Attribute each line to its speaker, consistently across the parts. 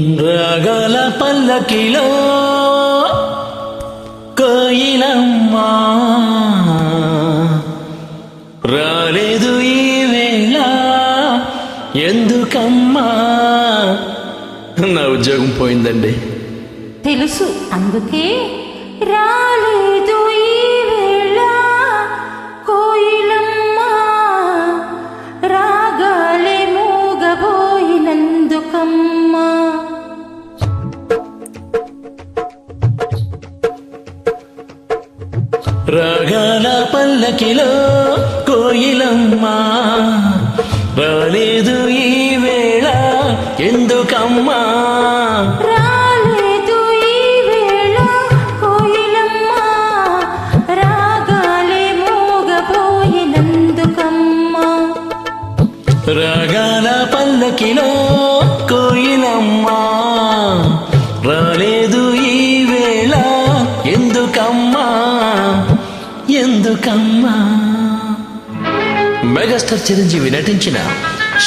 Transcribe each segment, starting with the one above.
Speaker 1: రాగాల పల్లకిలో కోయిలమ్మా రాలేదు ఈ వేళ ఎందుకమ్మా. నా ఉద్యోగం పోయిందండి.
Speaker 2: తెలుసు, అందుకే రాలేదు ఈ వేళ కోయిలమ్మా, రాగాలే మూగబోయినందుకమ్మా.
Speaker 1: రాగాల పల్లకిలో కోయిలమ్మా రాలేదు ఈ వేళ ఎందుకమ్మా.
Speaker 2: రాలేదు ఈ వేళ కోయిలమ్మా, రాగాలే మూగబోయినందుకమ్మా.
Speaker 1: రాగాల పల్లకిలో కోయిలమ్మా రాలేదు ఈ వేళ ఎందుకమ్మా ఎందుకమ్మా. మెగాస్టార్ చిరంజీవి నటించిన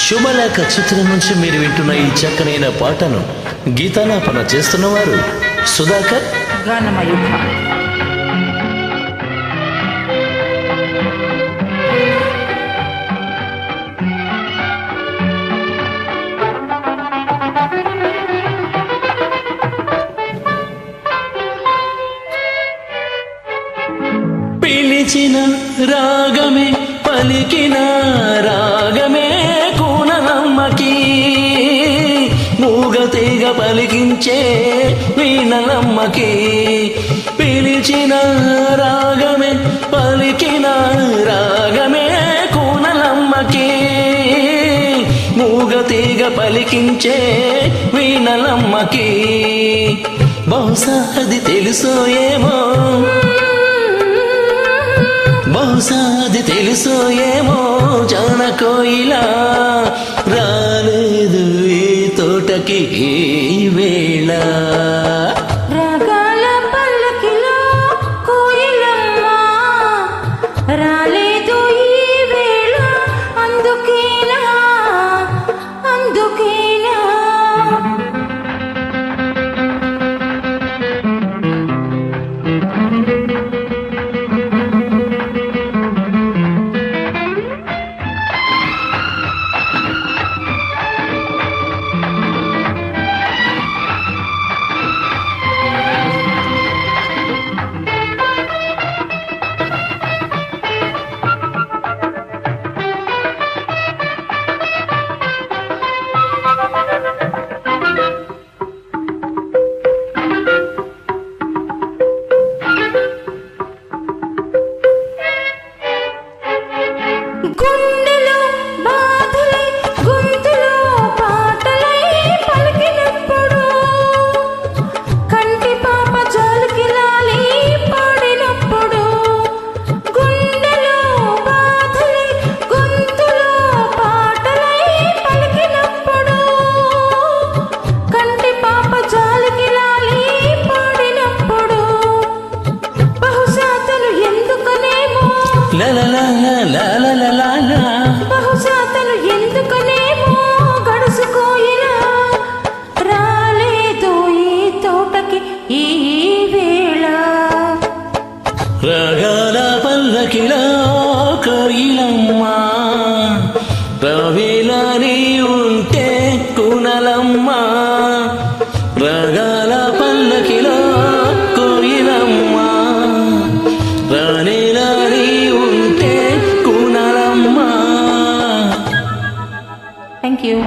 Speaker 1: శుభలేఖ చిత్రం నుంచి మీరు వింటున్న ఈ చక్కనైన పాటను గీతాలాపన చేస్తున్నవారు సుధాకర్
Speaker 2: గానమయూఖ.
Speaker 1: పిలిచిన రాగమే పలికిన రాగమే కూనలమ్మకి మూగతీగ పలికించే వీణలమ్మకి. పిలిచిన రాగమే పలికిన రాగమే కూనలమ్మకి మూగతీగ పలికించే వీణలమ్మకి. బహుశా అది తెలుసో ఏమో, బహుశా అది తెలుసో ఏమో జాన కోయిలా రాలేదు ఈ తోటకి ఈ వేళ.
Speaker 2: రాగాల పల్లకిలో కోయిలమ్మా రాలేదు ఈ వేళ అందుకేనా అందుకేనా. గుండెలో బాధలై గొంతులో పాటలై పలికినప్పుడు కంటి పాప జాలికి లాలి పాడినప్పుడు. గుండెలో బాధలై గొంతులో పాటలై పలికినప్పుడు కంటి పాప జాలికి లాలి పాడినప్పుడు. బహుశా తను ఎందుకనేమో బహుశా తను ఎందుకనేమో గడుసుకోయినా రాలేదు ఈ తోటకి ఈ వేళ.
Speaker 1: రాగాల పల్లకిలో కోయిలమ్మా రవిలని ఉంటే కూనలమ్మా. రాగాల పల్లకిలో కోయిలమ్మా రాణిలని ఉంటే కూనలమ్మా.
Speaker 2: Thank you.